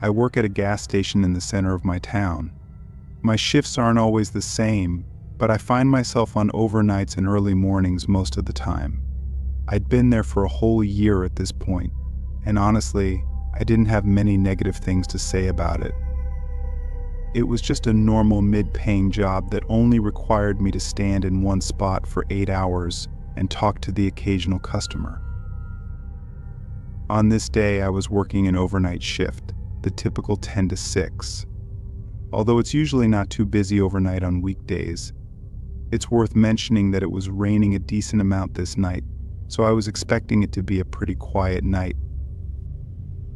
I work at a gas station in the center of my town. My shifts aren't always the same, but I find myself on overnights and early mornings most of the time. I'd been there for a whole year at this point, and honestly, I didn't have many negative things to say about it. It was just a normal mid-paying job that only required me to stand in one spot for 8 hours and talk to the occasional customer. On this day, I was working an overnight shift, the typical 10 to 6. Although it's usually not too busy overnight on weekdays, it's worth mentioning that it was raining a decent amount this night, so I was expecting it to be a pretty quiet night.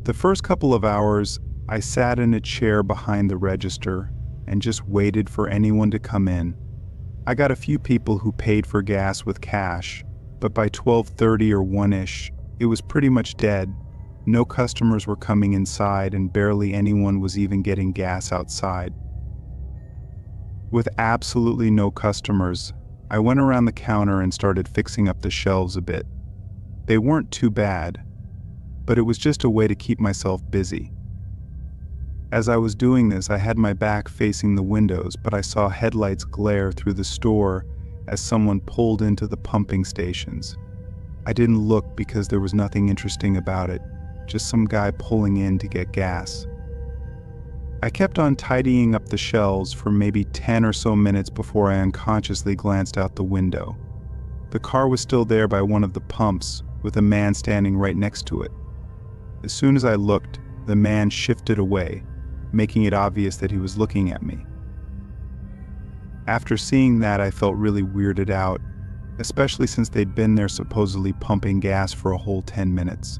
The first couple of hours, I sat in a chair behind the register and just waited for anyone to come in. I got a few people who paid for gas with cash, but by 12:30 or 1-ish, it was pretty much dead. No customers were coming inside and barely anyone was even getting gas outside. With absolutely no customers, I went around the counter and started fixing up the shelves a bit. They weren't too bad, but it was just a way to keep myself busy. As I was doing this, I had my back facing the windows, but I saw headlights glare through the store as someone pulled into the pumping stations. I didn't look because there was nothing interesting about it, just some guy pulling in to get gas. I kept on tidying up the shelves for maybe 10 or so minutes before I unconsciously glanced out the window. The car was still there by one of the pumps, with a man standing right next to it. As soon as I looked, the man shifted away, making it obvious that he was looking at me. After seeing that, I felt really weirded out, especially since they'd been there supposedly pumping gas for a whole 10 minutes.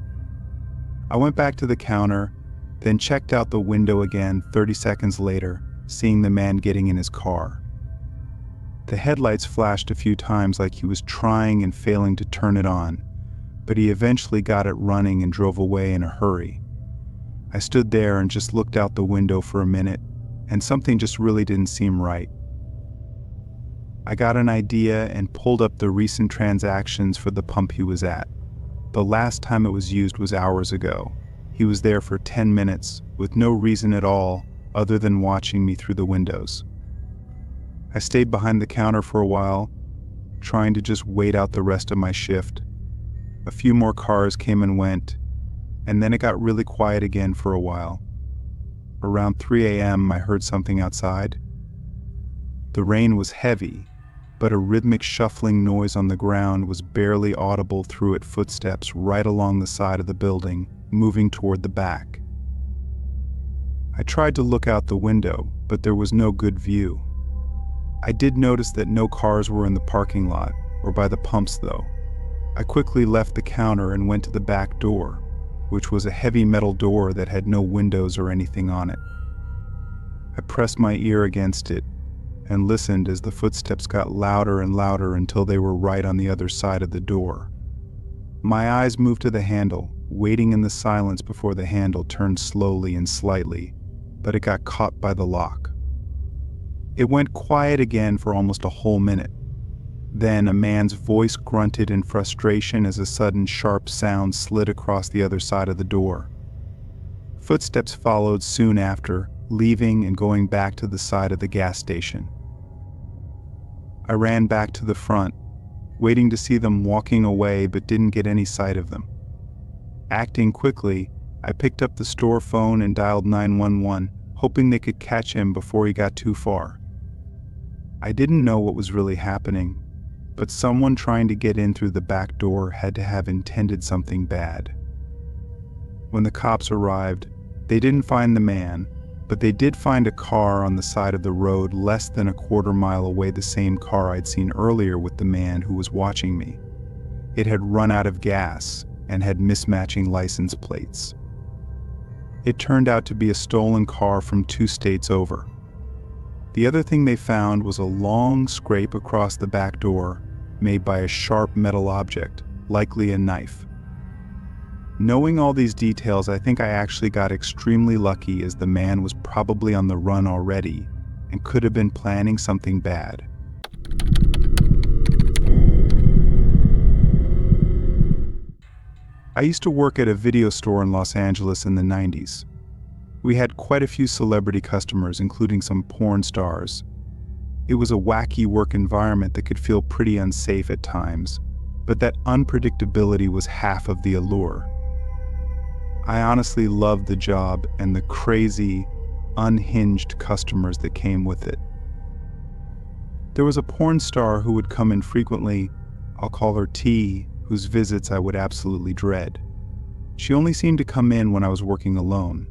I went back to the counter, then checked out the window again 30 seconds later, seeing the man getting in his car. The headlights flashed a few times like he was trying and failing to turn it on, but he eventually got it running and drove away in a hurry. I stood there and just looked out the window for a minute, and something just really didn't seem right. I got an idea and pulled up the recent transactions for the pump he was at. The last time it was used was hours ago. He was there for 10 minutes, with no reason at all other than watching me through the windows. I stayed behind the counter for a while, trying to just wait out the rest of my shift. A few more cars came and went, and then it got really quiet again for a while. Around 3 a.m., I heard something outside. The rain was heavy, but a rhythmic shuffling noise on the ground was barely audible through its footsteps right along the side of the building, moving toward the back. I tried to look out the window, but there was no good view. I did notice that no cars were in the parking lot, or by the pumps though. I quickly left the counter and went to the back door, which was a heavy metal door that had no windows or anything on it. I pressed my ear against it and listened as the footsteps got louder and louder until they were right on the other side of the door. My eyes moved to the handle, waiting in the silence before the handle turned slowly and slightly, but it got caught by the lock. It went quiet again for almost a whole minute. Then a man's voice grunted in frustration as a sudden sharp sound slid across the other side of the door. Footsteps followed soon after, leaving and going back to the side of the gas station. I ran back to the front, waiting to see them walking away, but didn't get any sight of them. Acting quickly, I picked up the store phone and dialed 911, hoping they could catch him before he got too far. I didn't know what was really happening, but someone trying to get in through the back door had to have intended something bad. When the cops arrived, they didn't find the man, but they did find a car on the side of the road less than a quarter-mile away, the same car I'd seen earlier with the man who was watching me. It had run out of gas and had mismatching license plates. It turned out to be a stolen car from 2 states over. The other thing they found was a long scrape across the back door made by a sharp metal object, likely a knife. Knowing all these details, I think I actually got extremely lucky, as the man was probably on the run already and could have been planning something bad. I used to work at a video store in Los Angeles in the 90s. We had quite a few celebrity customers, including some porn stars. It was a wacky work environment that could feel pretty unsafe at times, but that unpredictability was half of the allure. I honestly loved the job and the crazy, unhinged customers that came with it. There was a porn star who would come in frequently. I'll call her T, whose visits I would absolutely dread. She only seemed to come in when I was working alone.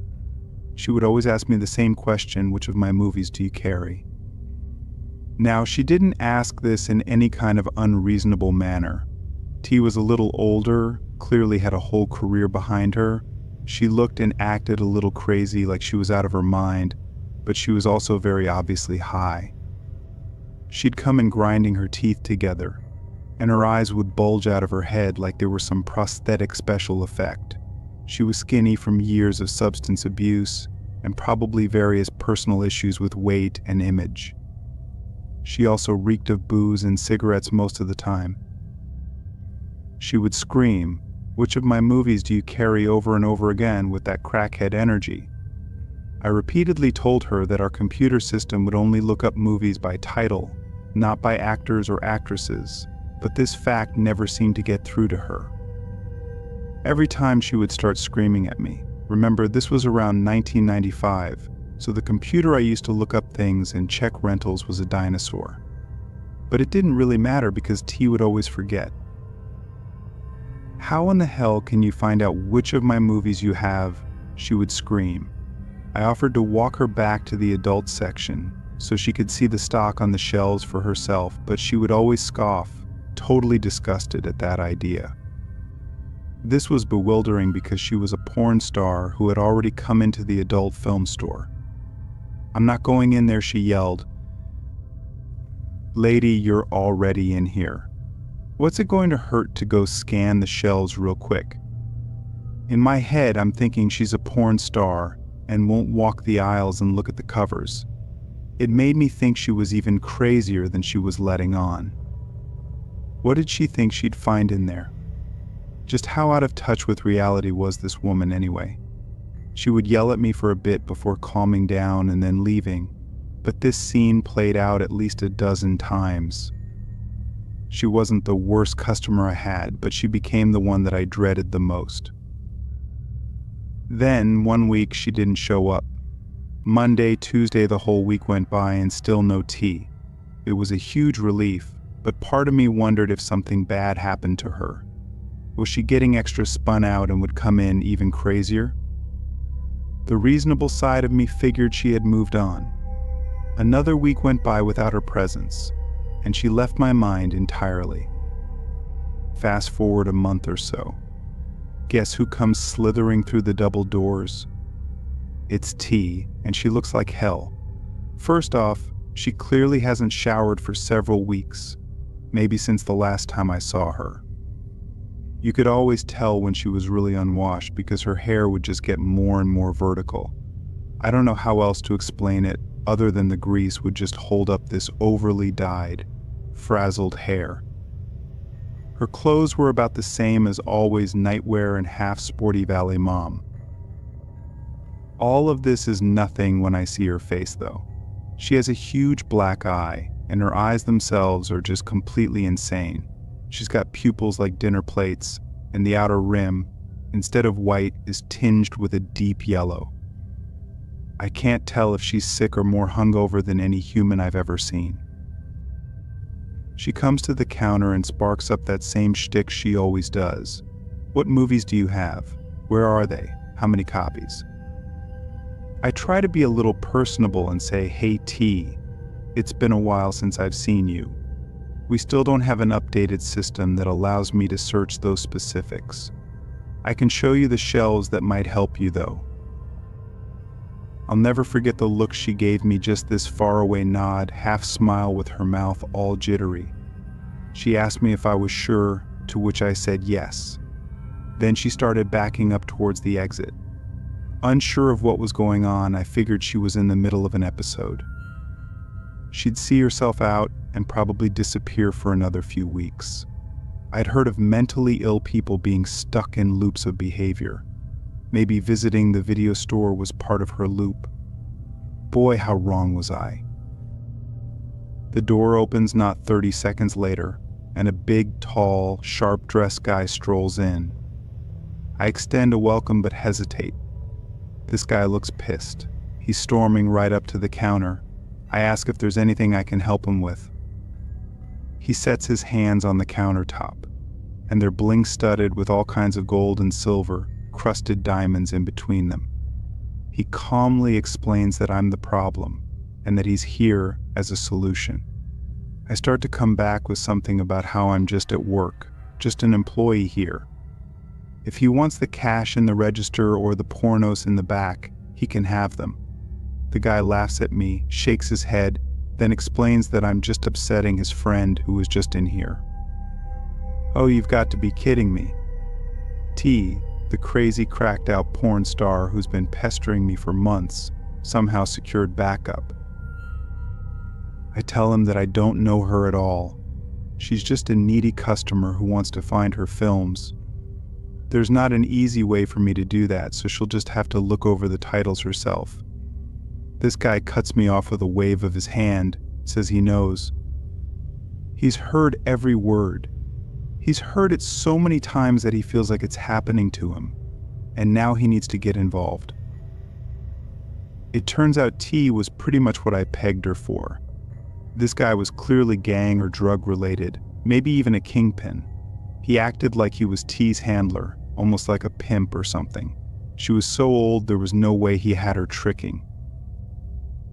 She would always ask me the same question: which of my movies do you carry? Now, she didn't ask this in any kind of unreasonable manner. T was a little older, clearly had a whole career behind her. She looked and acted a little crazy, like she was out of her mind, but she was also very obviously high. She'd come in grinding her teeth together, and her eyes would bulge out of her head like they were some prosthetic special effect. She was skinny from years of substance abuse and probably various personal issues with weight and image. She also reeked of booze and cigarettes most of the time. She would scream, "Which of my movies do you carry?" over and over again with that crackhead energy. I repeatedly told her that our computer system would only look up movies by title, not by actors or actresses, but this fact never seemed to get through to her. Every time she would start screaming at me. Remember, this was around 1995, so the computer I used to look up things and check rentals was a dinosaur. But it didn't really matter because T would always forget. "How in the hell can you find out which of my movies you have?" she would scream. I offered to walk her back to the adult section so she could see the stock on the shelves for herself, but she would always scoff, totally disgusted at that idea. This was bewildering because she was a porn star who had already come into the adult film store. "I'm not going in there," she yelled. "Lady, you're already in here. What's it going to hurt to go scan the shelves real quick?" In my head, I'm thinking she's a porn star and won't walk the aisles and look at the covers. It made me think she was even crazier than she was letting on. What did she think she'd find in there? Just how out of touch with reality was this woman anyway? She would yell at me for a bit before calming down and then leaving, but this scene played out at least a dozen times. She wasn't the worst customer I had, but she became the one that I dreaded the most. Then, one week, she didn't show up. Monday, Tuesday, the whole week went by and still no tea. It was a huge relief, but part of me wondered if something bad happened to her. Was she getting extra spun out and would come in even crazier? The reasonable side of me figured she had moved on. Another week went by without her presence, and she left my mind entirely. Fast forward a month or so. Guess who comes slithering through the double doors? It's T, and she looks like hell. First off, she clearly hasn't showered for several weeks, maybe since the last time I saw her. You could always tell when she was really unwashed because her hair would just get more and more vertical. I don't know how else to explain it other than the grease would just hold up this overly dyed, frazzled hair. Her clothes were about the same as always, nightwear and half sporty Valley mom. All of this is nothing when I see her face though. She has a huge black eye, and her eyes themselves are just completely insane. She's got pupils like dinner plates, and the outer rim, instead of white, is tinged with a deep yellow. I can't tell if she's sick or more hungover than any human I've ever seen. She comes to the counter and sparks up that same shtick she always does. "What movies do you have? Where are they? How many copies?" I try to be a little personable and say, "Hey T, it's been a while since I've seen you. We still don't have an updated system that allows me to search those specifics. I can show you the shelves that might help you though." I'll never forget the look she gave me, just this faraway nod, half smile with her mouth all jittery. She asked me if I was sure, to which I said yes. Then she started backing up towards the exit. Unsure of what was going on, I figured she was in the middle of an episode. She'd see herself out and probably disappear for another few weeks. I'd heard of mentally ill people being stuck in loops of behavior. Maybe visiting the video store was part of her loop. Boy, how wrong was I. The door opens not 30 seconds later, and a big, tall, sharp-dressed guy strolls in. I extend a welcome but hesitate. This guy looks pissed. He's storming right up to the counter. I ask if there's anything I can help him with. He sets his hands on the countertop, and they're bling-studded with all kinds of gold and silver, crusted diamonds in between them. He calmly explains that I'm the problem, and that he's here as a solution. I start to come back with something about how I'm just at work, just an employee here. If he wants the cash in the register or the pornos in the back, he can have them. The guy laughs at me, shakes his head, then explains that I'm just upsetting his friend who was just in here. Oh, you've got to be kidding me. T, the crazy cracked-out porn star who's been pestering me for months, somehow secured backup. I tell him that I don't know her at all. She's just a needy customer who wants to find her films. There's not an easy way for me to do that, so she'll just have to look over the titles herself. This guy cuts me off with a wave of his hand, says he knows. He's heard every word. He's heard it so many times that he feels like it's happening to him, and now he needs to get involved. It turns out T was pretty much what I pegged her for. This guy was clearly gang or drug related, maybe even a kingpin. He acted like he was T's handler, almost like a pimp or something. She was so old there was no way he had her tricking.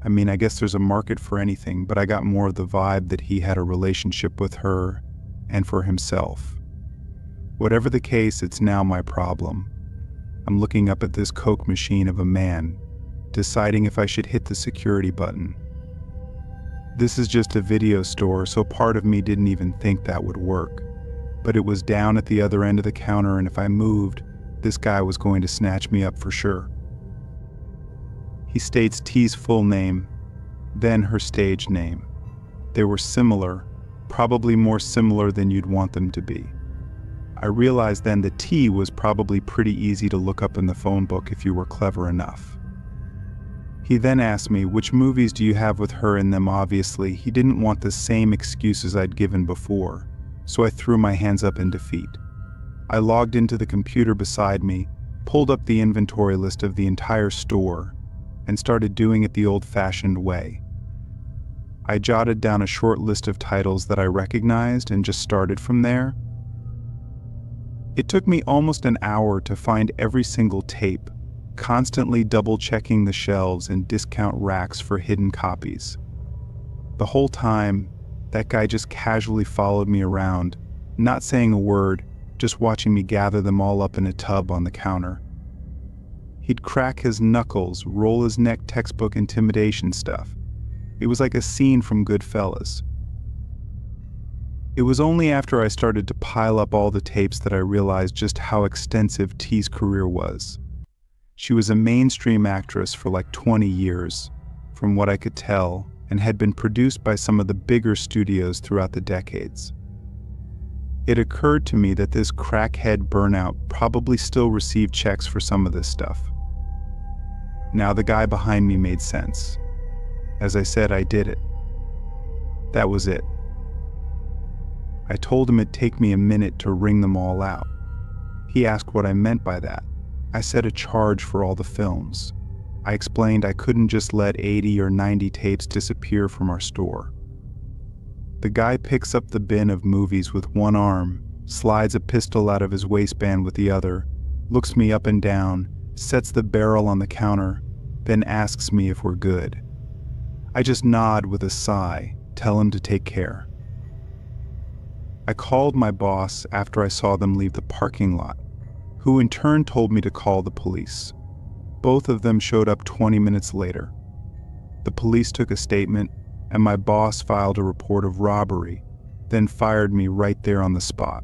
I mean, I guess there's a market for anything, but I got more of the vibe that he had a relationship with her and for himself. Whatever the case, it's now my problem. I'm looking up at this Coke machine of a man, deciding if I should hit the security button. This is just a video store, so part of me didn't even think that would work. But it was down at the other end of the counter, and if I moved, this guy was going to snatch me up for sure. He states T's full name, then her stage name. They were similar, probably more similar than you'd want them to be. I realized then that T was probably pretty easy to look up in the phone book if you were clever enough. He then asked me, which movies do you have with her in them? Obviously, he didn't want the same excuses I'd given before, so I threw my hands up in defeat. I logged into the computer beside me, pulled up the inventory list of the entire store, and started doing it the old-fashioned way. I jotted down a short list of titles that I recognized and just started from there. It took me almost an hour to find every single tape, constantly double-checking the shelves and discount racks for hidden copies. The whole time, that guy just casually followed me around, not saying a word, just watching me gather them all up in a tub on the counter. He'd crack his knuckles, roll his neck, textbook intimidation stuff. It was like a scene from Goodfellas. It was only after I started to pile up all the tapes that I realized just how extensive T's career was. She was a mainstream actress for like 20 years, from what I could tell, and had been produced by some of the bigger studios throughout the decades. It occurred to me that this crackhead burnout probably still received checks for some of this stuff. Now the guy behind me made sense. As I said, I did it. That was it. I told him it'd take me a minute to wring them all out. He asked what I meant by that. I said a charge for all the films. I explained I couldn't just let 80 or 90 tapes disappear from our store. The guy picks up the bin of movies with one arm, slides a pistol out of his waistband with the other, looks me up and down, sets the barrel on the counter, then asks me if we're good. I just nod with a sigh, tell him to take care. I called my boss after I saw them leave the parking lot, who in turn told me to call the police. Both of them showed up 20 minutes later. The police took a statement, and my boss filed a report of robbery, then fired me right there on the spot.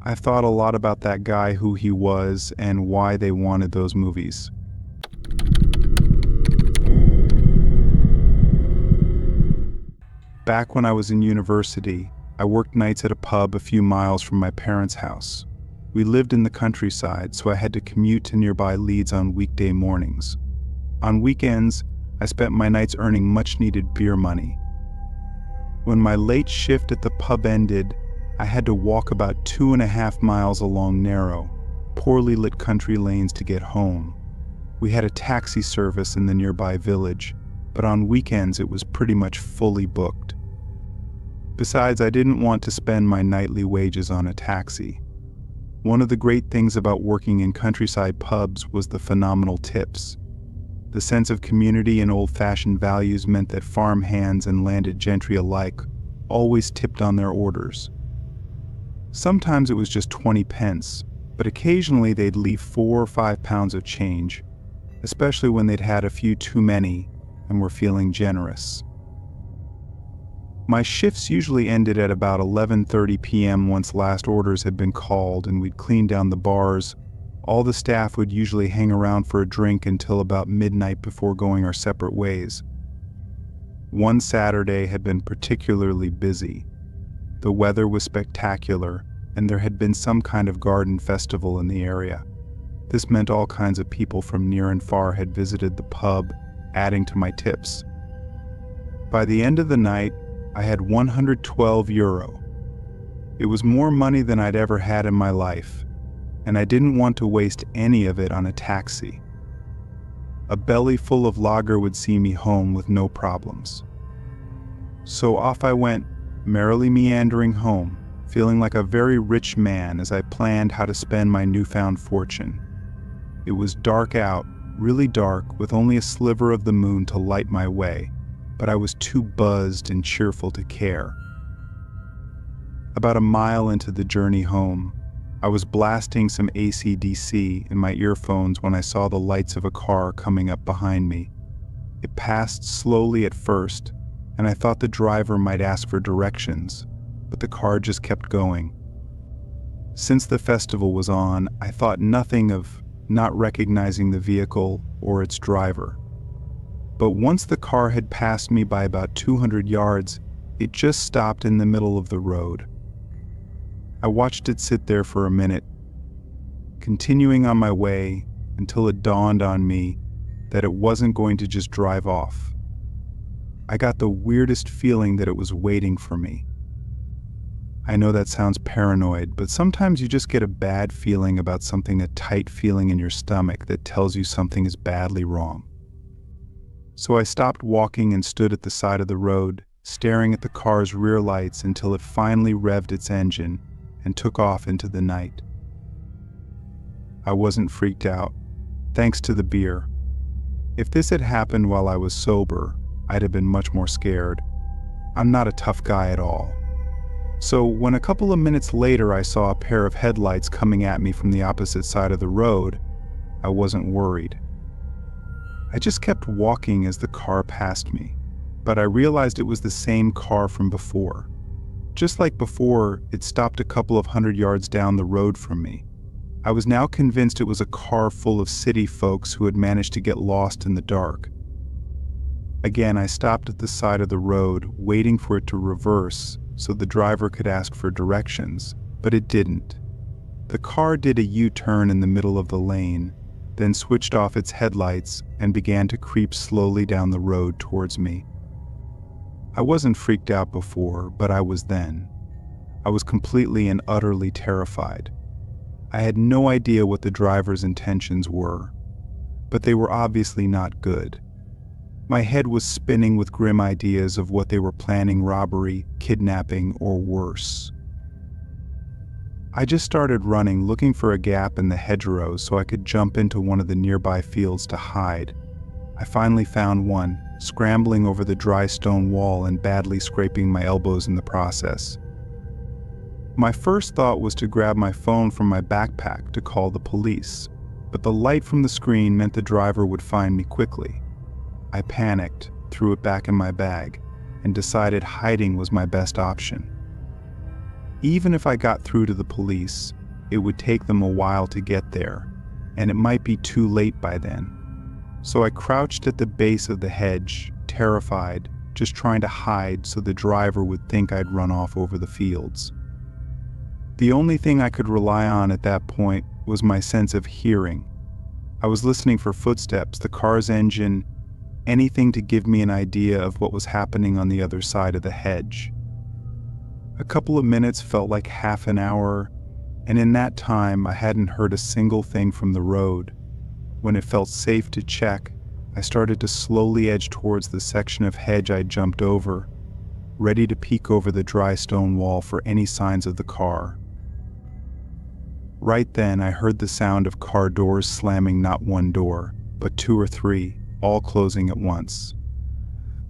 I've thought a lot about that guy, who he was, and why they wanted those movies. Back when I was in university, I worked nights at a pub a few miles from my parents' house. We lived in the countryside, so I had to commute to nearby Leeds on weekday mornings. On weekends, I spent my nights earning much-needed beer money. When my late shift at the pub ended, I had to walk about 2.5 miles along narrow, poorly lit country lanes to get home. We had a taxi service in the nearby village, but on weekends it was pretty much fully booked. Besides, I didn't want to spend my nightly wages on a taxi. One of the great things about working in countryside pubs was the phenomenal tips. The sense of community and old-fashioned values meant that farm hands and landed gentry alike always tipped on their orders. Sometimes it was just 20 pence, but occasionally they'd leave 4 or 5 pounds of change, especially when they'd had a few too many and were feeling generous. My shifts usually ended at about 11:30 p.m. once last orders had been called and we'd cleaned down the bars. All the staff would usually hang around for a drink until about midnight before going our separate ways. One Saturday had been particularly busy. The weather was spectacular, and there had been some kind of garden festival in the area. This meant all kinds of people from near and far had visited the pub, adding to my tips. By the end of the night, I had €112. It was more money than I'd ever had in my life, and I didn't want to waste any of it on a taxi. A belly full of lager would see me home with no problems. So off I went, merrily meandering home, feeling like a very rich man as I planned how to spend my newfound fortune. It was dark out, really dark, with only a sliver of the moon to light my way, but I was too buzzed and cheerful to care. About a mile into the journey home, I was blasting some AC/DC in my earphones when I saw the lights of a car coming up behind me. It passed slowly at first, and I thought the driver might ask for directions, but the car just kept going. Since the festival was on, I thought nothing of not recognizing the vehicle or its driver. But once the car had passed me by about 200 yards, it just stopped in the middle of the road. I watched it sit there for a minute, continuing on my way until it dawned on me that it wasn't going to just drive off. I got the weirdest feeling that it was waiting for me. I know that sounds paranoid, but sometimes you just get a bad feeling about something, a tight feeling in your stomach that tells you something is badly wrong. So I stopped walking and stood at the side of the road, staring at the car's rear lights until it finally revved its engine and took off into the night. I wasn't freaked out, thanks to the beer. If this had happened while I was sober, I'd have been much more scared. I'm not a tough guy at all. So when a couple of minutes later I saw a pair of headlights coming at me from the opposite side of the road, I wasn't worried. I just kept walking as the car passed me, but I realized it was the same car from before. Just like before, it stopped a couple of 100 yards down the road from me. I was now convinced it was a car full of city folks who had managed to get lost in the dark. Again, I stopped at the side of the road, waiting for it to reverse so the driver could ask for directions, but it didn't. The car did a U-turn in the middle of the lane, then switched off its headlights and began to creep slowly down the road towards me. I wasn't freaked out before, but I was then. I was completely and utterly terrified. I had no idea what the driver's intentions were, but they were obviously not good. My head was spinning with grim ideas of what they were planning: robbery, kidnapping, or worse. I just started running, looking for a gap in the hedgerows so I could jump into one of the nearby fields to hide. I finally found one, scrambling over the dry stone wall and badly scraping my elbows in the process. My first thought was to grab my phone from my backpack to call the police, but the light from the screen meant the driver would find me quickly. I panicked, threw it back in my bag, and decided hiding was my best option. Even if I got through to the police, it would take them a while to get there, and it might be too late by then. So I crouched at the base of the hedge, terrified, just trying to hide so the driver would think I'd run off over the fields. The only thing I could rely on at that point was my sense of hearing. I was listening for footsteps, the car's engine, anything to give me an idea of what was happening on the other side of the hedge. A couple of minutes felt like half an hour, and in that time I hadn't heard a single thing from the road. When it felt safe to check, I started to slowly edge towards the section of hedge I'd jumped over, ready to peek over the dry stone wall for any signs of the car. Right then, I heard the sound of car doors slamming, not one door, but two or three, all closing at once.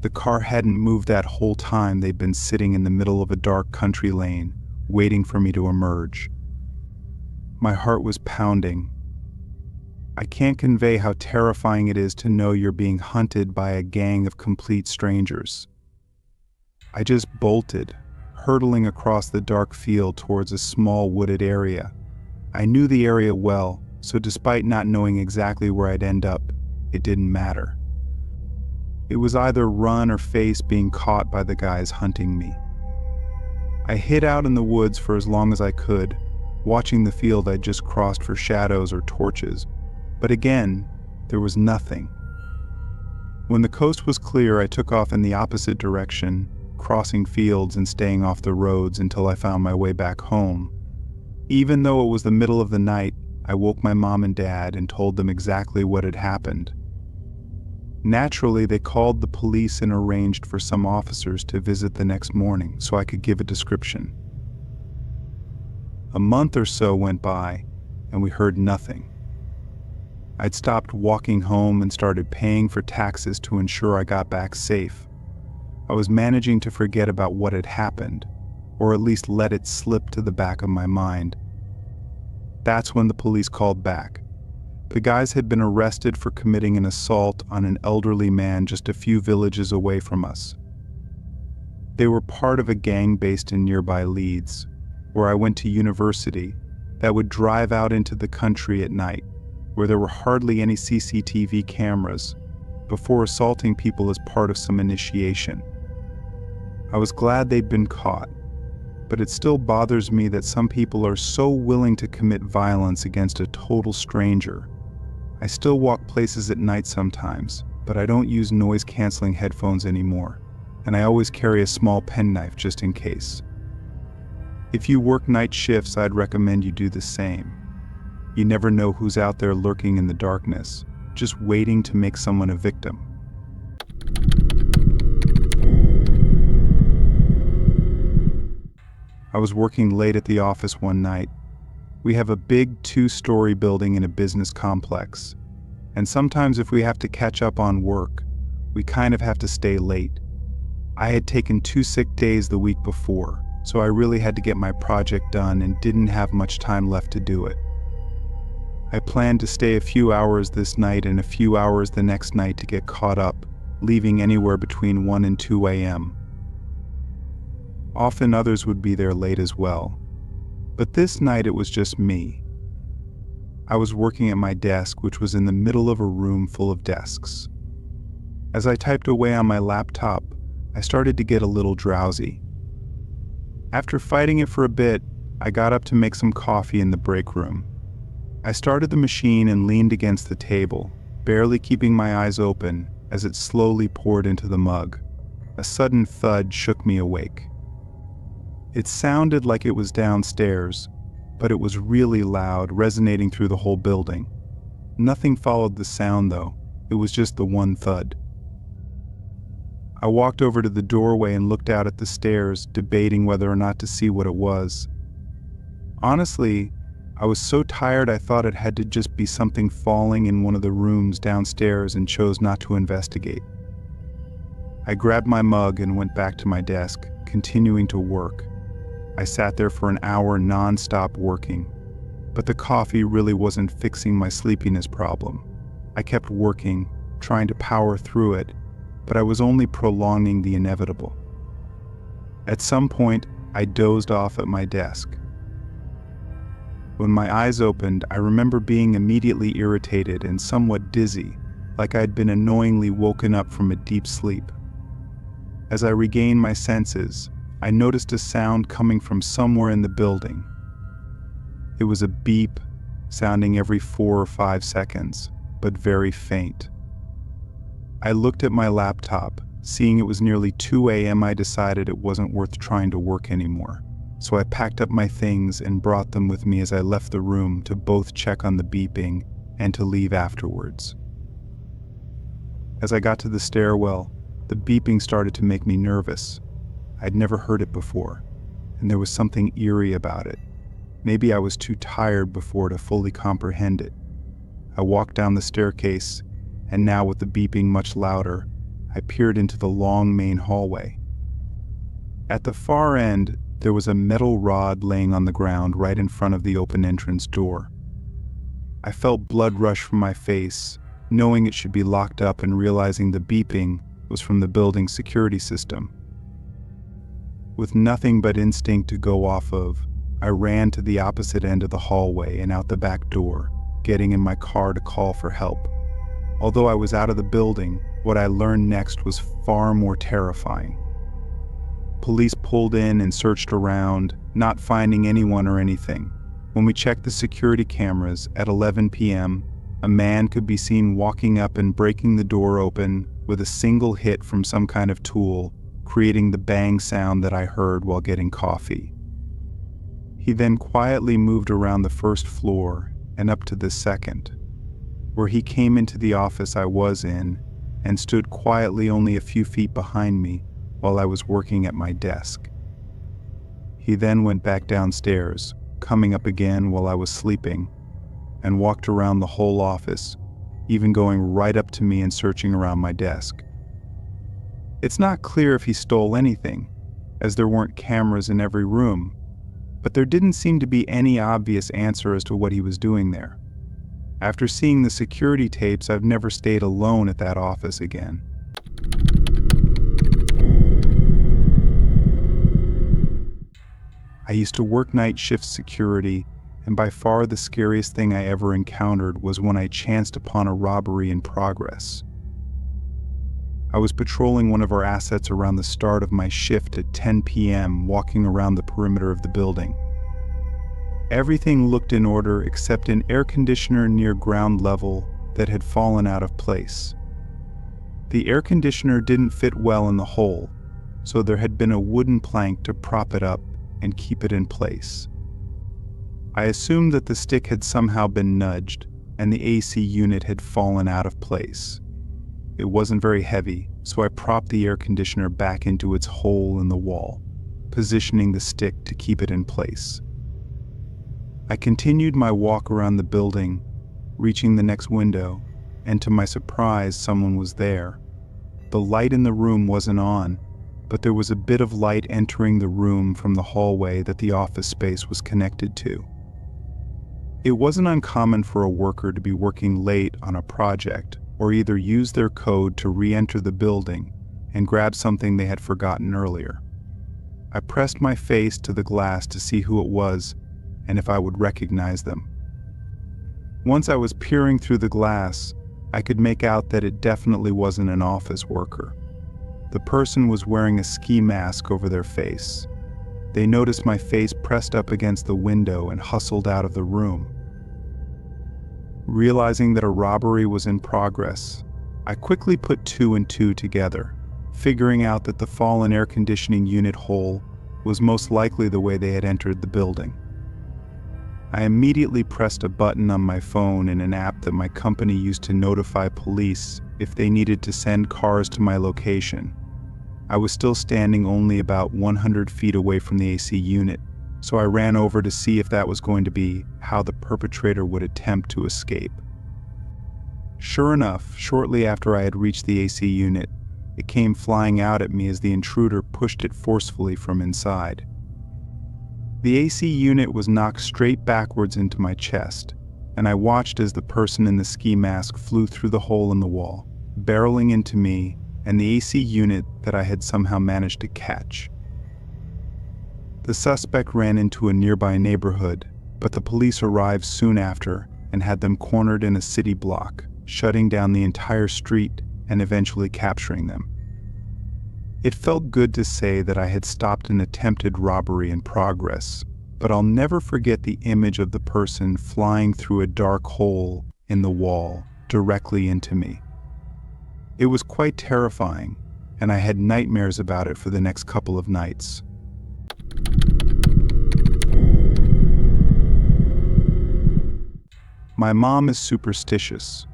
The car hadn't moved that whole time they'd been sitting in the middle of a dark country lane, waiting for me to emerge. My heart was pounding. I can't convey how terrifying it is to know you're being hunted by a gang of complete strangers. I just bolted, hurtling across the dark field towards a small wooded area. I knew the area well, so despite not knowing exactly where I'd end up, it didn't matter. It was either run or face being caught by the guys hunting me. I hid out in the woods for as long as I could, watching the field I'd just crossed for shadows or torches, but again, there was nothing. When the coast was clear, I took off in the opposite direction, crossing fields and staying off the roads until I found my way back home. Even though it was the middle of the night, I woke my mom and dad and told them exactly what had happened. Naturally, they called the police and arranged for some officers to visit the next morning so I could give a description. A month or so went by, and we heard nothing. I'd stopped walking home and started paying for taxes to ensure I got back safe. I was managing to forget about what had happened, or at least let it slip to the back of my mind. That's when the police called back. The guys had been arrested for committing an assault on an elderly man just a few villages away from us. They were part of a gang based in nearby Leeds, where I went to university, that would drive out into the country at night, where there were hardly any CCTV cameras, before assaulting people as part of some initiation. I was glad they'd been caught, but it still bothers me that some people are so willing to commit violence against a total stranger. I still walk places at night sometimes, but I don't use noise-canceling headphones anymore, and I always carry a small penknife just in case. If you work night shifts, I'd recommend you do the same. You never know who's out there lurking in the darkness, just waiting to make someone a victim. I was working late at the office one night. We have a big 2-story building in a business complex, and sometimes if we have to catch up on work, we kind of have to stay late. I had taken 2 sick days the week before, so I really had to get my project done and didn't have much time left to do it. I planned to stay a few hours this night and a few hours the next night to get caught up, leaving anywhere between 1 and 2 a.m. Often others would be there late as well, but this night it was just me. I was working at my desk, which was in the middle of a room full of desks. As I typed away on my laptop, I started to get a little drowsy. After fighting it for a bit, I got up to make some coffee in the break room. I started the machine and leaned against the table, barely keeping my eyes open as it slowly poured into the mug. A sudden thud shook me awake. It sounded like it was downstairs, but it was really loud, resonating through the whole building. Nothing followed the sound though, it was just the one thud. I walked over to the doorway and looked out at the stairs, debating whether or not to see what it was. Honestly, I was so tired I thought it had to just be something falling in one of the rooms downstairs and chose not to investigate. I grabbed my mug and went back to my desk, continuing to work. I sat there for an hour non-stop working, but the coffee really wasn't fixing my sleepiness problem. I kept working, trying to power through it, but I was only prolonging the inevitable. At some point, I dozed off at my desk. When my eyes opened, I remember being immediately irritated and somewhat dizzy, like I'd been annoyingly woken up from a deep sleep. As I regained my senses, I noticed a sound coming from somewhere in the building, It was a beep, sounding every 4 or 5 seconds, but very faint. I looked at my laptop. Seeing it was nearly 2 a.m., I decided it wasn't worth trying to work anymore. So I packed up my things and brought them with me as I left the room to both check on the beeping and to leave afterwards. As I got to the stairwell, the beeping started to make me nervous. I'd never heard it before, and there was something eerie about it. Maybe I was too tired before to fully comprehend it. I walked down the staircase, and now with the beeping much louder, I peered into the long main hallway. At the far end, there was a metal rod laying on the ground right in front of the open entrance door. I felt blood rush from my face, knowing it should be locked up and realizing the beeping was from the building's security system. With nothing but instinct to go off of, I ran to the opposite end of the hallway and out the back door, getting in my car to call for help. Although I was out of the building, what I learned next was far more terrifying. Police pulled in and searched around, not finding anyone or anything. When we checked the security cameras at 11 p.m., a man could be seen walking up and breaking the door open with a single hit from some kind of tool, creating the bang sound that I heard while getting coffee. He then quietly moved around the first floor and up to the second, where he came into the office I was in and stood quietly only a few feet behind me while I was working at my desk. He then went back downstairs, coming up again while I was sleeping, and walked around the whole office, even going right up to me and searching around my desk. It's not clear if he stole anything, as there weren't cameras in every room, but there didn't seem to be any obvious answer as to what he was doing there. After seeing the security tapes, I've never stayed alone at that office again. I used to work night shift security, and by far the scariest thing I ever encountered was when I chanced upon a robbery in progress. I was patrolling one of our assets around the start of my shift at 10 p.m., walking around the perimeter of the building. Everything looked in order except an air conditioner near ground level that had fallen out of place. The air conditioner didn't fit well in the hole, so there had been a wooden plank to prop it up and keep it in place. I assumed that the stick had somehow been nudged and the AC unit had fallen out of place. It wasn't very heavy, so I propped the air conditioner back into its hole in the wall, positioning the stick to keep it in place. I continued my walk around the building, reaching the next window, and to my surprise, someone was there. The light in the room wasn't on, but there was a bit of light entering the room from the hallway that the office space was connected to. It wasn't uncommon for a worker to be working late on a project or either use their code to re-enter the building and grab something they had forgotten earlier. I pressed my face to the glass to see who it was and if I would recognize them. Once I was peering through the glass, I could make out that it definitely wasn't an office worker. The person was wearing a ski mask over their face. They noticed my face pressed up against the window and hustled out of the room. Realizing that a robbery was in progress, I quickly put 2 and 2 together, figuring out that the fallen air conditioning unit hole was most likely the way they had entered the building. I immediately pressed a button on my phone in an app that my company used to notify police if they needed to send cars to my location. I was still standing only about 100 feet away from the AC unit, so I ran over to see if that was going to be how the perpetrator would attempt to escape. Sure enough, shortly after I had reached the AC unit, it came flying out at me as the intruder pushed it forcefully from inside. The AC unit was knocked straight backwards into my chest, and I watched as the person in the ski mask flew through the hole in the wall, barreling into me and the AC unit that I had somehow managed to catch. The suspect ran into a nearby neighborhood, but the police arrived soon after and had them cornered in a city block, shutting down the entire street and eventually capturing them. It felt good to say that I had stopped an attempted robbery in progress, but I'll never forget the image of the person flying through a dark hole in the wall directly into me. It was quite terrifying, and I had nightmares about it for the next couple of nights. My mom is superstitious.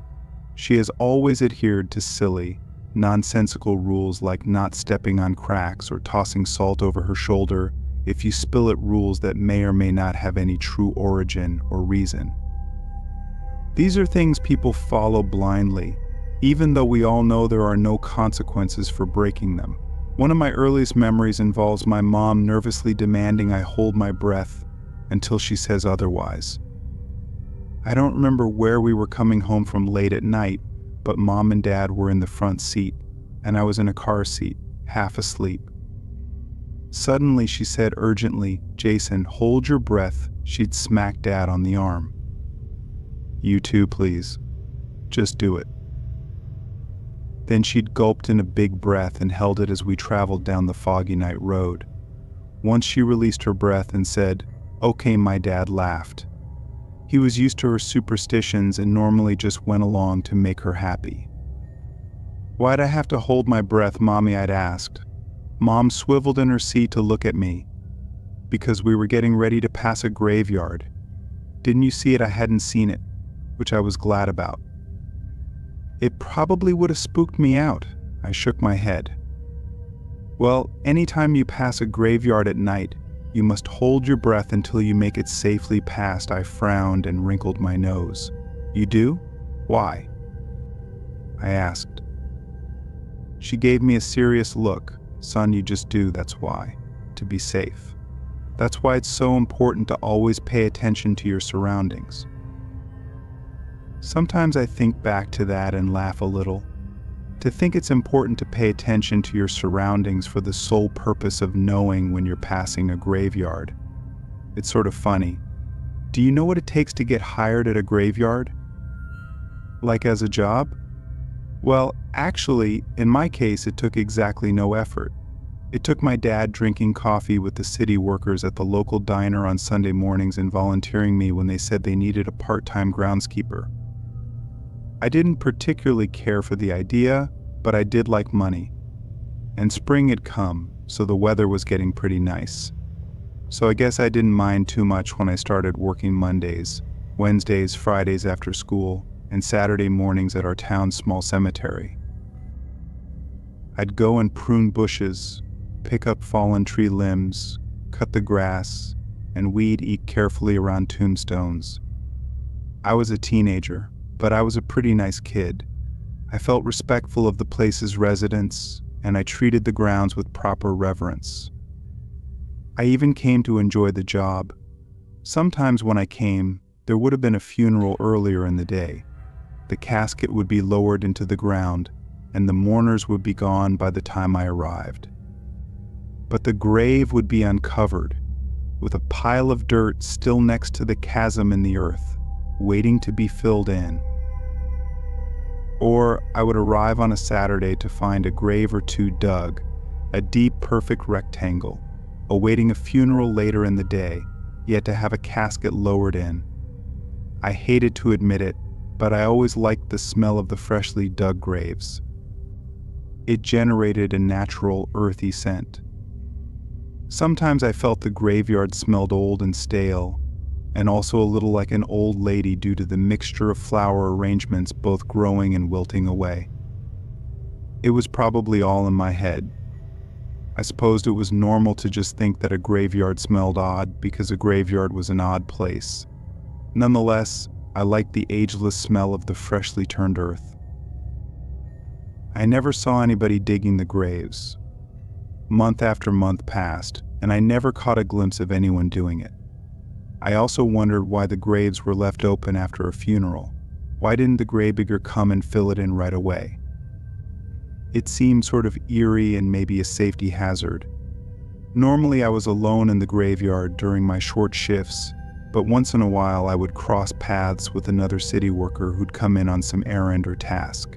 She has always adhered to silly, nonsensical rules like not stepping on cracks or tossing salt over her shoulder if you spill it, rules that may or may not have any true origin or reason. These are things people follow blindly, even though we all know there are no consequences for breaking them. One of my earliest memories involves my mom nervously demanding I hold my breath until she says otherwise. I don't remember where we were coming home from late at night, but Mom and Dad were in the front seat, and I was in a car seat, half asleep. Suddenly she said urgently, "Jason, hold your breath." She'd smack Dad on the arm. "You too, please. Just do it." Then she'd gulped in a big breath and held it as we traveled down the foggy night road. Once she released her breath and said, "Okay," my dad laughed. He was used to her superstitions and normally just went along to make her happy. "Why'd I have to hold my breath, Mommy?" I'd asked. Mom swiveled in her seat to look at me. "Because we were getting ready to pass a graveyard. Didn't you see it?" I hadn't seen it, which I was glad about. "It probably would have spooked me out." I shook my head. "Well, anytime you pass a graveyard at night, you must hold your breath until you make it safely past." I frowned and wrinkled my nose. "You do? Why?" I asked. She gave me a serious look. "Son, you just do, that's why. To be safe. That's why it's so important to always pay attention to your surroundings." Sometimes I think back to that and laugh a little. To think it's important to pay attention to your surroundings for the sole purpose of knowing when you're passing a graveyard. It's sort of funny. Do you know what it takes to get hired at a graveyard? Like as a job? Well, actually, in my case, it took exactly no effort. It took my dad drinking coffee with the city workers at the local diner on Sunday mornings and volunteering me when they said they needed a part-time groundskeeper. I didn't particularly care for the idea, but I did like money. And spring had come, so the weather was getting pretty nice. So I guess I didn't mind too much when I started working Mondays, Wednesdays, Fridays after school, and Saturday mornings at our town's small cemetery. I'd go and prune bushes, pick up fallen tree limbs, cut the grass, and weed-eat carefully around tombstones. I was a teenager, but I was a pretty nice kid. I felt respectful of the place's residents, and I treated the grounds with proper reverence. I even came to enjoy the job. Sometimes when I came, there would have been a funeral earlier in the day. The casket would be lowered into the ground, and the mourners would be gone by the time I arrived. But the grave would be uncovered, with a pile of dirt still next to the chasm in the earth, waiting to be filled in. Or I would arrive on a Saturday to find a grave or two dug, a deep, perfect rectangle, awaiting a funeral later in the day, yet to have a casket lowered in. I hated to admit it, but I always liked the smell of the freshly dug graves. It generated a natural, earthy scent. Sometimes I felt the graveyard smelled old and stale, and also a little like an old lady due to the mixture of flower arrangements both growing and wilting away. It was probably all in my head. I supposed it was normal to just think that a graveyard smelled odd because a graveyard was an odd place. Nonetheless, I liked the ageless smell of the freshly turned earth. I never saw anybody digging the graves. Month after month passed, and I never caught a glimpse of anyone doing it. I also wondered why the graves were left open after a funeral. Why didn't the gravedigger come and fill it in right away? It seemed sort of eerie and maybe a safety hazard. Normally I was alone in the graveyard during my short shifts, but once in a while I would cross paths with another city worker who'd come in on some errand or task.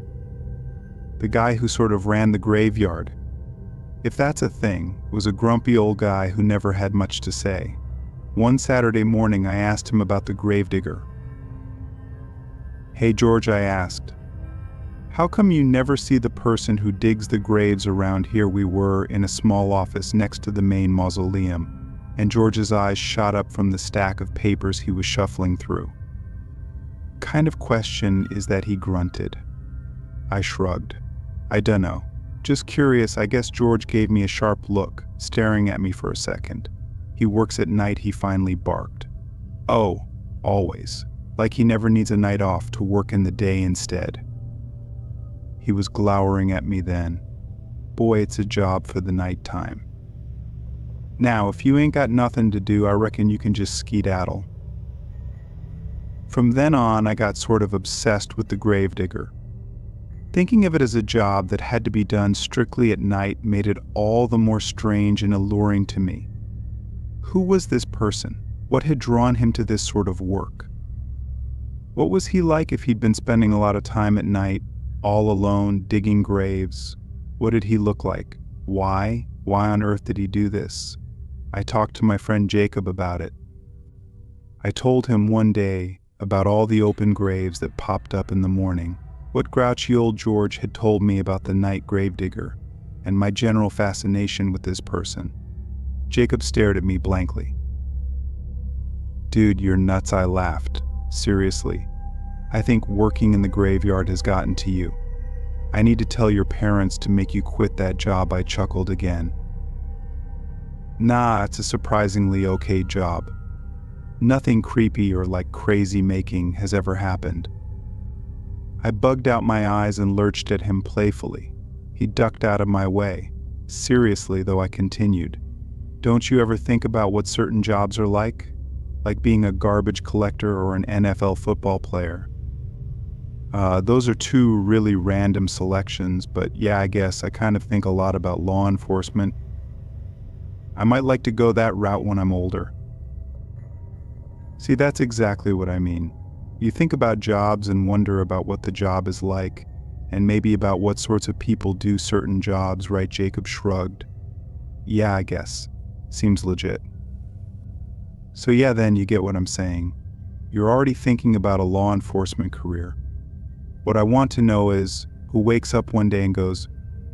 The guy who sort of ran the graveyard, if that's a thing, was a grumpy old guy who never had much to say. One Saturday morning, I asked him about the gravedigger. "Hey George," I asked, "how come you never see the person who digs the graves around here?" We were in a small office next to the main mausoleum, and George's eyes shot up from the stack of papers he was shuffling through. "Kind of question is that?" he grunted. I shrugged. "I dunno. Just curious." I guess George gave me a sharp look, staring at me for a second. "He works at night," he finally barked. "Oh, always. Like he never needs a night off to work in the day instead." He was glowering at me then. Boy, it's a job for the nighttime. "Now, if you ain't got nothing to do, I reckon you can just skedaddle." From then on, I got sort of obsessed with the gravedigger. Thinking of it as a job that had to be done strictly at night made it all the more strange and alluring to me. Who was this person? What had drawn him to this sort of work? What was he like if he'd been spending a lot of time at night, all alone, digging graves? What did he look like? Why? Why on earth did he do this? I talked to my friend Jacob about it. I told him one day about all the open graves that popped up in the morning, what grouchy old George had told me about the night gravedigger, and my general fascination with this person. Jacob stared at me blankly. "Dude, you're nuts," I laughed. "Seriously, I think working in the graveyard has gotten to you. I need to tell your parents to make you quit that job." I chuckled again. "Nah, it's a surprisingly okay job. Nothing creepy or like crazy making has ever happened." I bugged out my eyes and lurched at him playfully. He ducked out of my way. Seriously, though, I continued. "Don't you ever think about what certain jobs are like? Like being a garbage collector or an NFL football player?" Those are two really random selections, but yeah, I guess I kind of think a lot about law enforcement. I might like to go that route when I'm older. See, that's exactly what I mean. You think about jobs and wonder about what the job is like, and maybe about what sorts of people do certain jobs, right? Jacob shrugged. "Yeah, I guess. Seems legit." "So yeah, then you get what I'm saying. You're already thinking about a law enforcement career. What I want to know is, who wakes up one day and goes,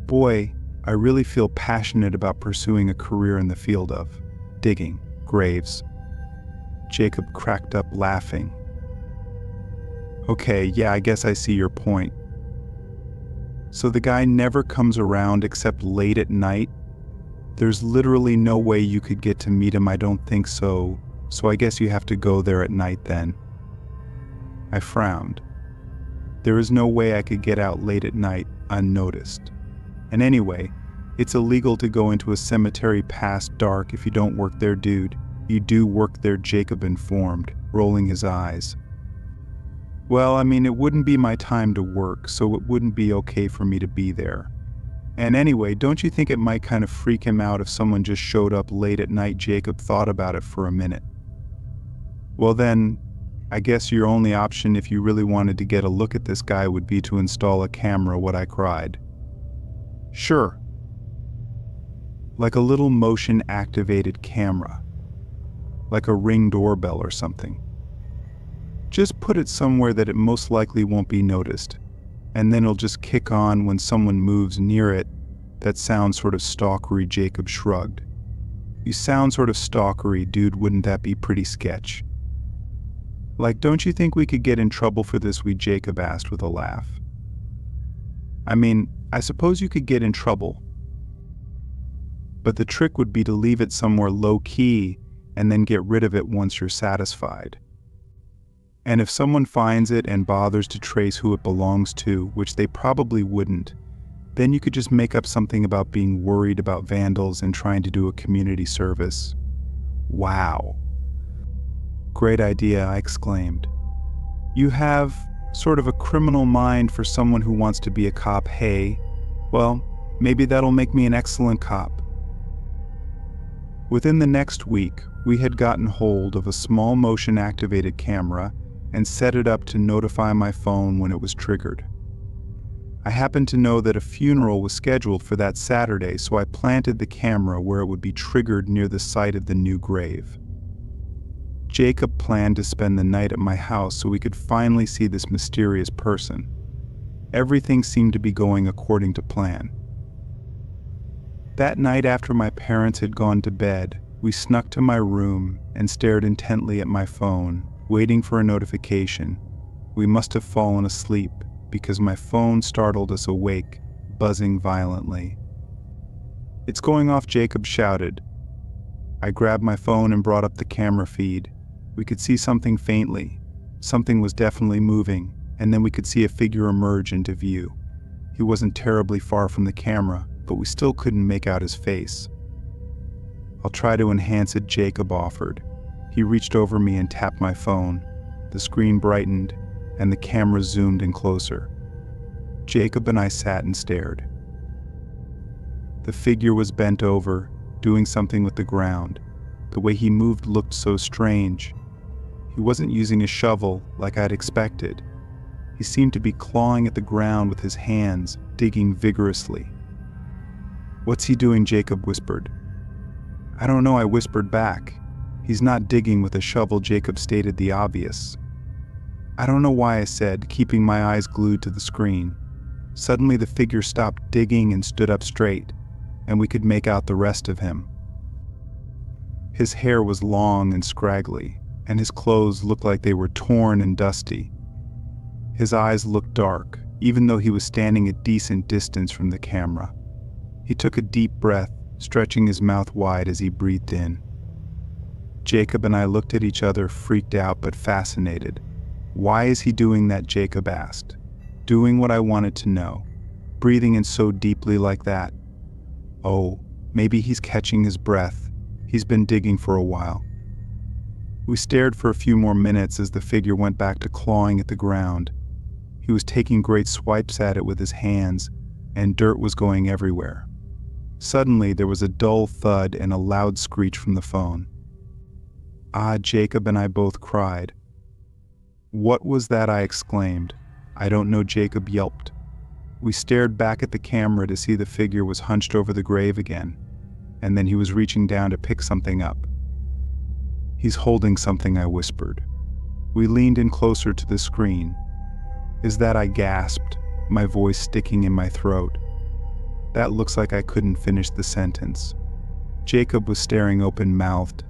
'Boy, I really feel passionate about pursuing a career in the field of digging graves.'" Jacob cracked up laughing. "Okay, yeah, I guess I see your point. So the guy never comes around except late at night? There's literally no way you could get to meet him." "I don't think so. So I guess you have to go there at night then." I frowned. There is no way I could get out late at night unnoticed. And anyway, it's illegal to go into a cemetery past dark if you don't work there, dude. "You do work there," Jacob informed, rolling his eyes. "Well, I mean, it wouldn't be my time to work, so it wouldn't be okay for me to be there. And anyway, don't you think it might kind of freak him out if someone just showed up late at night?" Jacob thought about it for a minute. "Well then, I guess your only option if you really wanted to get a look at this guy would be to install a camera," what I cried. "Sure. Like a little motion-activated camera. Like a Ring doorbell or something. Just put it somewhere that it most likely won't be noticed, and then it'll just kick on when someone moves near it." "That sounds sort of stalkery," Jacob shrugged. "You sound sort of stalkery, dude. Wouldn't that be pretty sketch?" "Like, don't you think we could get in trouble for this?" Jacob asked with a laugh. "I mean, I suppose you could get in trouble. But the trick would be to leave it somewhere low-key and then get rid of it once you're satisfied. And if someone finds it and bothers to trace who it belongs to, which they probably wouldn't, then you could just make up something about being worried about vandals and trying to do a community service." "Wow. Great idea," I exclaimed. "You have sort of a criminal mind for someone who wants to be a cop. Hey, well, maybe that'll make me an excellent cop." Within the next week, we had gotten hold of a small motion-activated camera and set it up to notify my phone when it was triggered. I happened to know that a funeral was scheduled for that Saturday, so I planted the camera where it would be triggered near the site of the new grave. Jacob planned to spend the night at my house so we could finally see this mysterious person. Everything seemed to be going according to plan. That night, after my parents had gone to bed, we snuck to my room and stared intently at my phone, waiting for a notification. We must have fallen asleep because my phone startled us awake, buzzing violently. "It's going off," Jacob shouted. I grabbed my phone and brought up the camera feed. We could see something faintly. Something was definitely moving, and then we could see a figure emerge into view. He wasn't terribly far from the camera, but we still couldn't make out his face. "I'll try to enhance it," Jacob offered. He reached over me and tapped my phone. The screen brightened, and the camera zoomed in closer. Jacob and I sat and stared. The figure was bent over, doing something with the ground. The way he moved looked so strange. He wasn't using a shovel like I'd expected. He seemed to be clawing at the ground with his hands, digging vigorously. "What's he doing?" Jacob whispered. "I don't know," I whispered back. "He's not digging with a shovel," Jacob stated the obvious. "I don't know why," I said, keeping my eyes glued to the screen. Suddenly the figure stopped digging and stood up straight, and we could make out the rest of him. His hair was long and scraggly, and his clothes looked like they were torn and dusty. His eyes looked dark, even though he was standing a decent distance from the camera. He took a deep breath, stretching his mouth wide as he breathed in. Jacob and I looked at each other, freaked out but fascinated. "Why is he doing that?" Jacob asked. Doing what I wanted to know. Breathing in so deeply like that. Oh, maybe he's catching his breath. He's been digging for a while. We stared for a few more minutes as the figure went back to clawing at the ground. He was taking great swipes at it with his hands, and dirt was going everywhere. Suddenly, there was a dull thud and a loud screech from the phone. "Ah," Jacob and I both cried. "What was that?" I exclaimed. "I don't know," Jacob yelped. We stared back at the camera to see the figure was hunched over the grave again, and then he was reaching down to pick something up. "He's holding something," I whispered. We leaned in closer to the screen. "Is that?" I gasped, my voice sticking in my throat. That looks like I couldn't finish the sentence. Jacob was staring open-mouthed.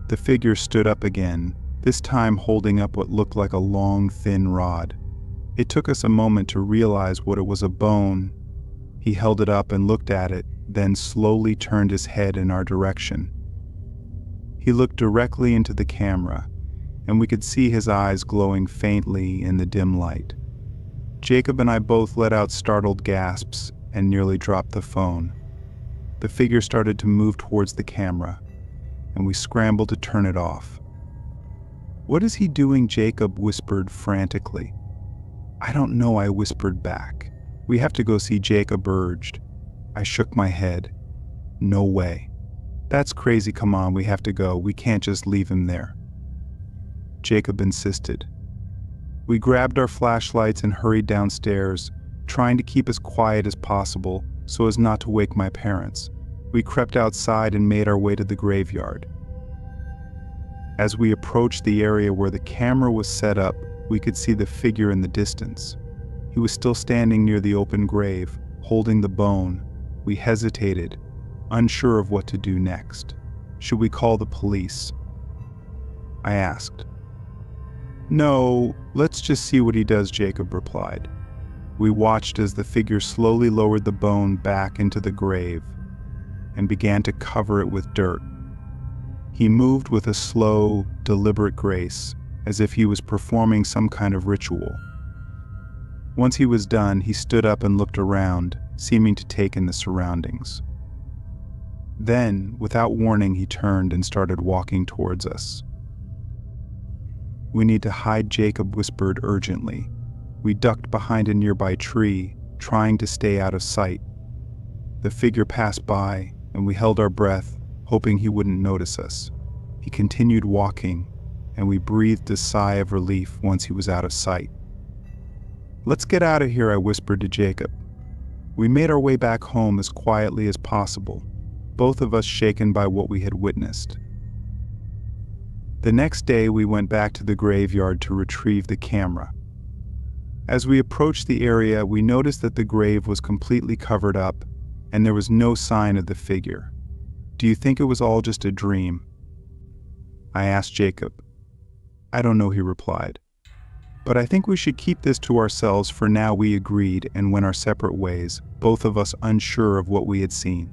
The figure stood up again, this time holding up what looked like a long, thin rod. It took us a moment to realize what it was: a bone. He held it up and looked at it, then slowly turned his head in our direction. He looked directly into the camera, and we could see his eyes glowing faintly in the dim light. Jacob and I both let out startled gasps and nearly dropped the phone. The figure started to move towards the camera, and we scrambled to turn it off. "What is he doing?" Jacob whispered frantically. "I don't know," I whispered back. "We have to go see," Jacob urged. I shook my head. "No way. That's crazy. Come on, we have to go. We can't just leave him there." Jacob insisted. We grabbed our flashlights and hurried downstairs, trying to keep as quiet as possible so as not to wake my parents. We crept outside and made our way to the graveyard. As we approached the area where the camera was set up, we could see the figure in the distance. He was still standing near the open grave, holding the bone. We hesitated, unsure of what to do next. Should we call the police? I asked. "No, let's just see what he does," Jacob replied. We watched as the figure slowly lowered the bone back into the grave and began to cover it with dirt. He moved with a slow, deliberate grace, as if he was performing some kind of ritual. Once he was done, he stood up and looked around, seeming to take in the surroundings. Then, without warning, he turned and started walking towards us. "We need to hide," Jacob whispered urgently. We ducked behind a nearby tree, trying to stay out of sight. The figure passed by, and we held our breath, hoping he wouldn't notice us. He continued walking, and we breathed a sigh of relief once he was out of sight. "Let's get out of here," I whispered to Jacob. We made our way back home as quietly as possible, both of us shaken by what we had witnessed. The next day, we went back to the graveyard to retrieve the camera. As we approached the area, we noticed that the grave was completely covered up, and there was no sign of the figure. "Do you think it was all just a dream?" I asked Jacob. "I don't know," he replied. "But I think we should keep this to ourselves for now," we agreed, and went our separate ways, both of us unsure of what we had seen.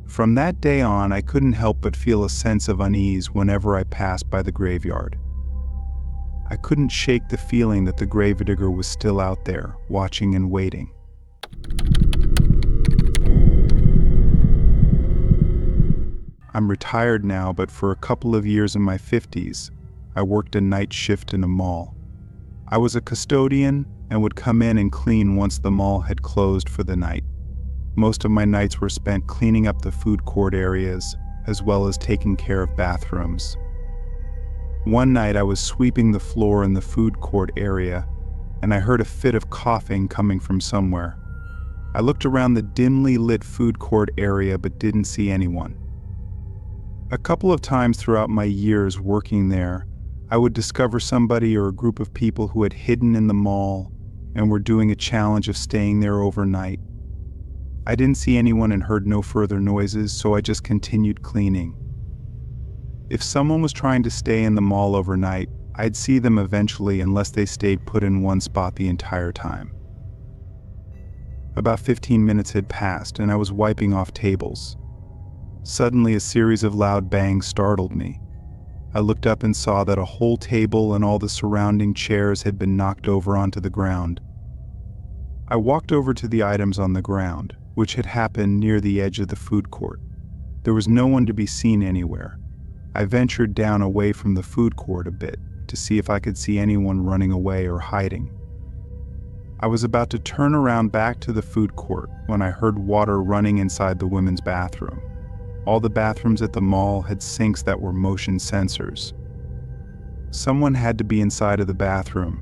From that day on, I couldn't help but feel a sense of unease whenever I passed by the graveyard. I couldn't shake the feeling that the gravedigger was still out there, watching and waiting. I'm retired now, but for a couple of years in my 50s, I worked a night shift in a mall. I was a custodian and would come in and clean once the mall had closed for the night. Most of my nights were spent cleaning up the food court areas, as well as taking care of bathrooms. One night I was sweeping the floor in the food court area, and I heard a fit of coughing coming from somewhere. I looked around the dimly lit food court area but didn't see anyone. A couple of times throughout my years working there, I would discover somebody or a group of people who had hidden in the mall and were doing a challenge of staying there overnight. I didn't see anyone and heard no further noises, so I just continued cleaning. If someone was trying to stay in the mall overnight, I'd see them eventually unless they stayed put in one spot the entire time. About 15 minutes had passed and I was wiping off tables. Suddenly a series of loud bangs startled me. I looked up and saw that a whole table and all the surrounding chairs had been knocked over onto the ground. I walked over to the items on the ground, which had happened near the edge of the food court. There was no one to be seen anywhere. I ventured down away from the food court a bit to see if I could see anyone running away or hiding. I was about to turn around back to the food court when I heard water running inside the women's bathroom. All the bathrooms at the mall had sinks that were motion sensors. Someone had to be inside of the bathroom,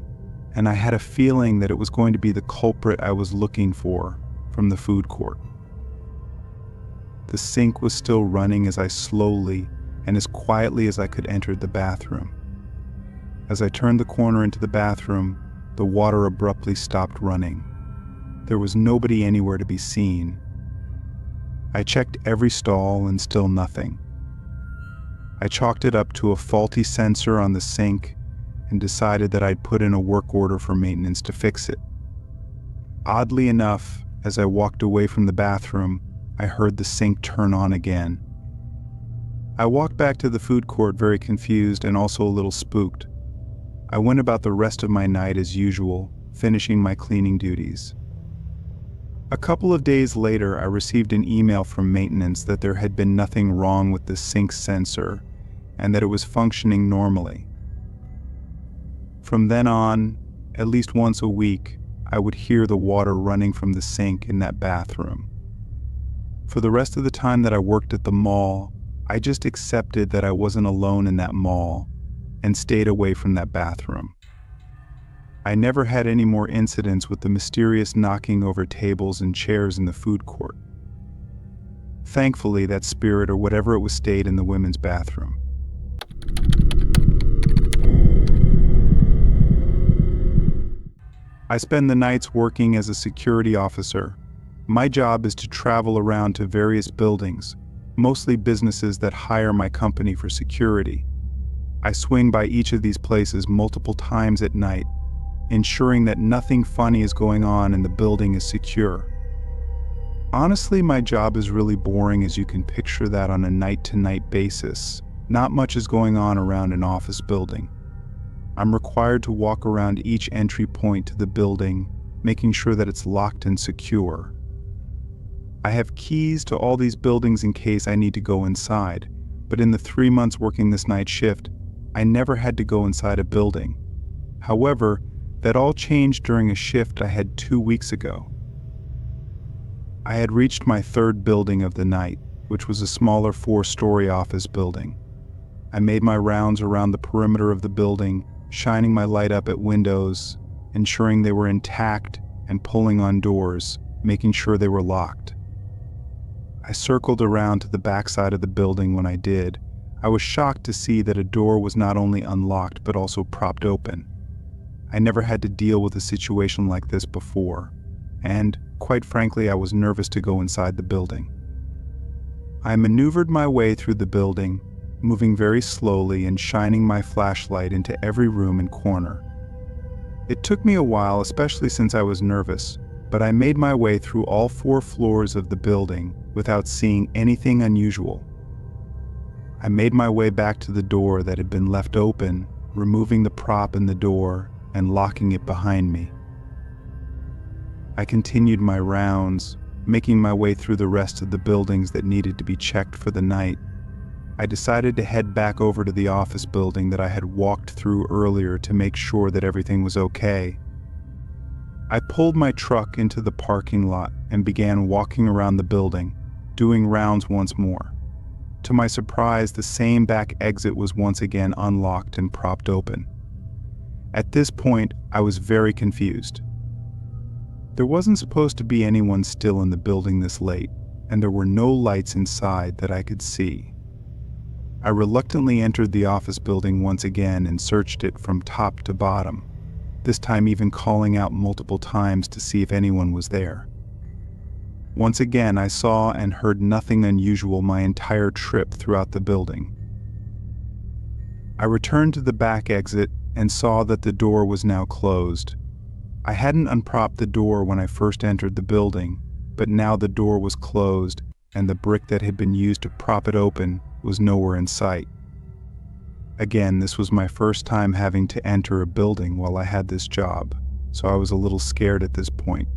and I had a feeling that it was going to be the culprit I was looking for from the food court. The sink was still running as I slowly and as quietly as I could enter the bathroom. As I turned the corner into the bathroom, the water abruptly stopped running. There was nobody anywhere to be seen. I checked every stall and still nothing. I chalked it up to a faulty sensor on the sink and decided that I'd put in a work order for maintenance to fix it. Oddly enough, as I walked away from the bathroom, I heard the sink turn on again. I walked back to the food court very confused and also a little spooked. I went about the rest of my night as usual, finishing my cleaning duties. A couple of days later, I received an email from maintenance that there had been nothing wrong with the sink sensor and that it was functioning normally. From then on, at least once a week, I would hear the water running from the sink in that bathroom. For the rest of the time that I worked at the mall, I just accepted that I wasn't alone in that mall and stayed away from that bathroom. I never had any more incidents with the mysterious knocking over tables and chairs in the food court. Thankfully, that spirit or whatever it was stayed in the women's bathroom. I spend the nights working as a security officer. My job is to travel around to various buildings, mostly businesses that hire my company for security. I swing by each of these places multiple times at night, ensuring that nothing funny is going on and the building is secure. Honestly, my job is really boring, as you can picture that on a night-to-night basis. Not much is going on around an office building. I'm required to walk around each entry point to the building, making sure that it's locked and secure. I have keys to all these buildings in case I need to go inside, but in the 3 months working this night shift, I never had to go inside a building. However, that all changed during a shift I had 2 weeks ago. I had reached my third building of the night, which was a smaller 4-story office building. I made my rounds around the perimeter of the building, shining my light up at windows, ensuring they were intact, and pulling on doors, making sure they were locked. I circled around to the backside of the building. When I did, I was shocked to see that a door was not only unlocked but also propped open. I never had to deal with a situation like this before, and, quite frankly, I was nervous to go inside the building. I maneuvered my way through the building, moving very slowly and shining my flashlight into every room and corner. It took me a while, especially since I was nervous, but I made my way through all 4 floors of the building without seeing anything unusual. I made my way back to the door that had been left open, removing the prop in the door and locking it behind me. I continued my rounds, making my way through the rest of the buildings that needed to be checked for the night. I decided to head back over to the office building that I had walked through earlier to make sure that everything was okay. I pulled my truck into the parking lot and began walking around the building, doing rounds once more. To my surprise, the same back exit was once again unlocked and propped open. At this point, I was very confused. There wasn't supposed to be anyone still in the building this late, and there were no lights inside that I could see. I reluctantly entered the office building once again and searched it from top to bottom, this time even calling out multiple times to see if anyone was there. Once again, I saw and heard nothing unusual my entire trip throughout the building. I returned to the back exit and saw that the door was now closed. I hadn't unpropped the door when I first entered the building, but now the door was closed and the brick that had been used to prop it open was nowhere in sight. Again, this was my first time having to enter a building while I had this job, so I was a little scared at this point.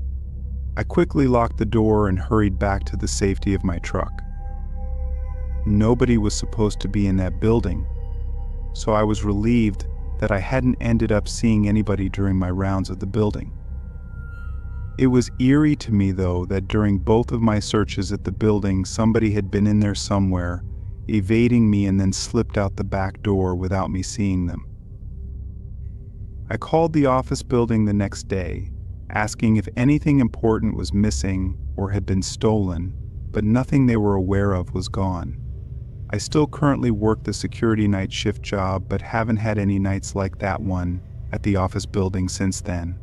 I quickly locked the door and hurried back to the safety of my truck. Nobody was supposed to be in that building, so I was relieved that I hadn't ended up seeing anybody during my rounds of the building. It was eerie to me, though, that during both of my searches at the building, somebody had been in there somewhere, evading me and then slipped out the back door without me seeing them. I called the office building the next day, asking if anything important was missing or had been stolen, but nothing they were aware of was gone. I still currently work the security night shift job, but haven't had any nights like that one at the office building since then.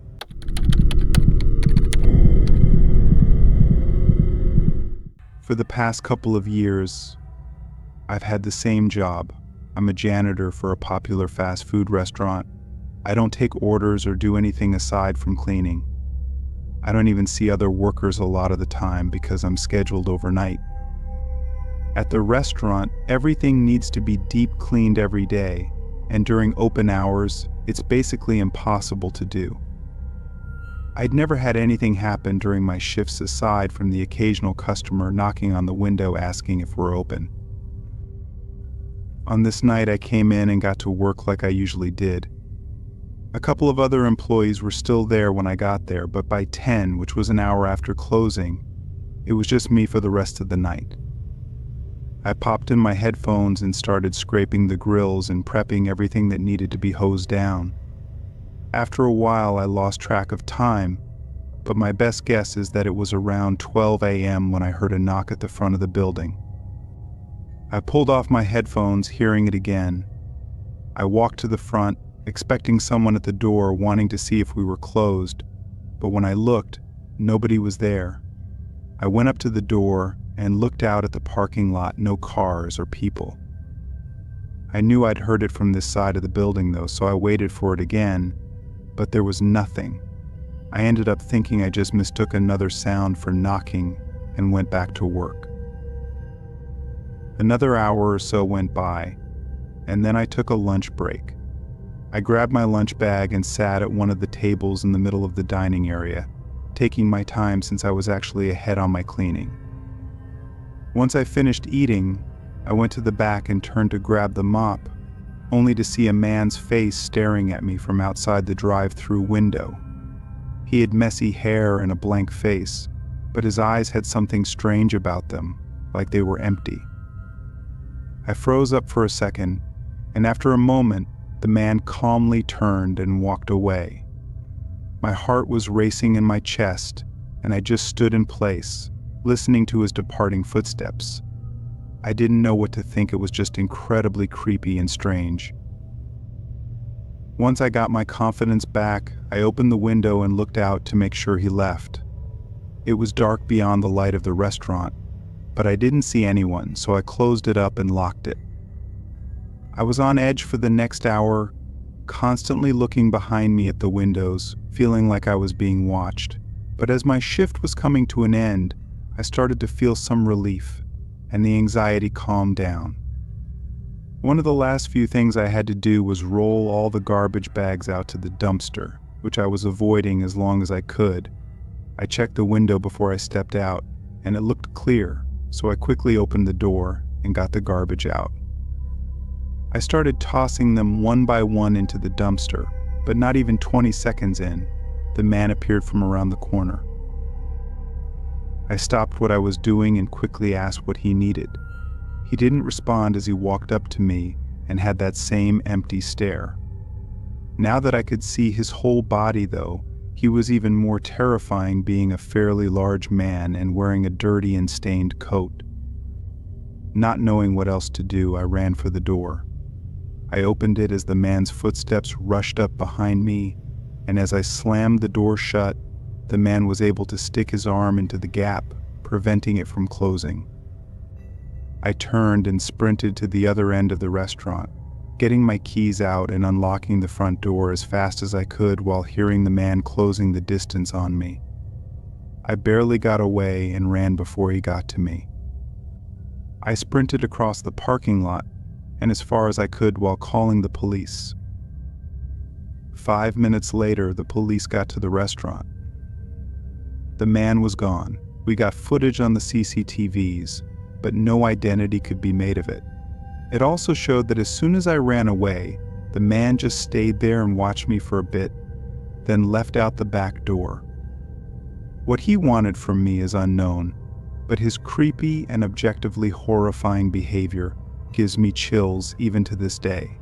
For the past couple of years, I've had the same job. I'm a janitor for a popular fast food restaurant. I don't take orders or do anything aside from cleaning. I don't even see other workers a lot of the time because I'm scheduled overnight. At the restaurant, everything needs to be deep cleaned every day, and during open hours, it's basically impossible to do. I'd never had anything happen during my shifts aside from the occasional customer knocking on the window asking if we're open. On this night, I came in and got to work like I usually did. A couple of other employees were still there when I got there, but by 10, which was an hour after closing, it was just me for the rest of the night. I popped in my headphones and started scraping the grills and prepping everything that needed to be hosed down. After a while, I lost track of time, but my best guess is that it was around 12 a.m. when I heard a knock at the front of the building. I pulled off my headphones, hearing it again. I walked to the front, expecting someone at the door wanting to see if we were closed, but when I looked, nobody was there. I went up to the door and looked out at the parking lot, no cars or people. I knew I'd heard it from this side of the building though, so I waited for it again, but there was nothing. I ended up thinking I just mistook another sound for knocking and went back to work. Another hour or so went by, and then I took a lunch break. I grabbed my lunch bag and sat at one of the tables in the middle of the dining area, taking my time since I was actually ahead on my cleaning. Once I finished eating, I went to the back and turned to grab the mop, only to see a man's face staring at me from outside the drive-through window. He had messy hair and a blank face, but his eyes had something strange about them, like they were empty. I froze up for a second, and after a moment, the man calmly turned and walked away. My heart was racing in my chest, and I just stood in place, listening to his departing footsteps. I didn't know what to think. It was just incredibly creepy and strange. Once I got my confidence back, I opened the window and looked out to make sure he left. It was dark beyond the light of the restaurant, but I didn't see anyone, so I closed it up and locked it. I was on edge for the next hour, constantly looking behind me at the windows, feeling like I was being watched. But as my shift was coming to an end, I started to feel some relief, and the anxiety calmed down. One of the last few things I had to do was roll all the garbage bags out to the dumpster, which I was avoiding as long as I could. I checked the window before I stepped out, and it looked clear, so I quickly opened the door and got the garbage out. I started tossing them one by one into the dumpster, but not even 20 seconds in, the man appeared from around the corner. I stopped what I was doing and quickly asked what he needed. He didn't respond as he walked up to me and had that same empty stare. Now that I could see his whole body, though, he was even more terrifying, being a fairly large man and wearing a dirty and stained coat. Not knowing what else to do, I ran for the door. I opened it as the man's footsteps rushed up behind me, and as I slammed the door shut, the man was able to stick his arm into the gap, preventing it from closing. I turned and sprinted to the other end of the restaurant, getting my keys out and unlocking the front door as fast as I could while hearing the man closing the distance on me. I barely got away and ran before he got to me. I sprinted across the parking lot and as far as I could while calling the police. 5 minutes later, the police got to the restaurant. The man was gone. We got footage on the CCTVs, but no identity could be made of it. It also showed that as soon as I ran away, the man just stayed there and watched me for a bit, then left out the back door. What he wanted from me is unknown, but his creepy and objectively horrifying behavior gives me chills even to this day.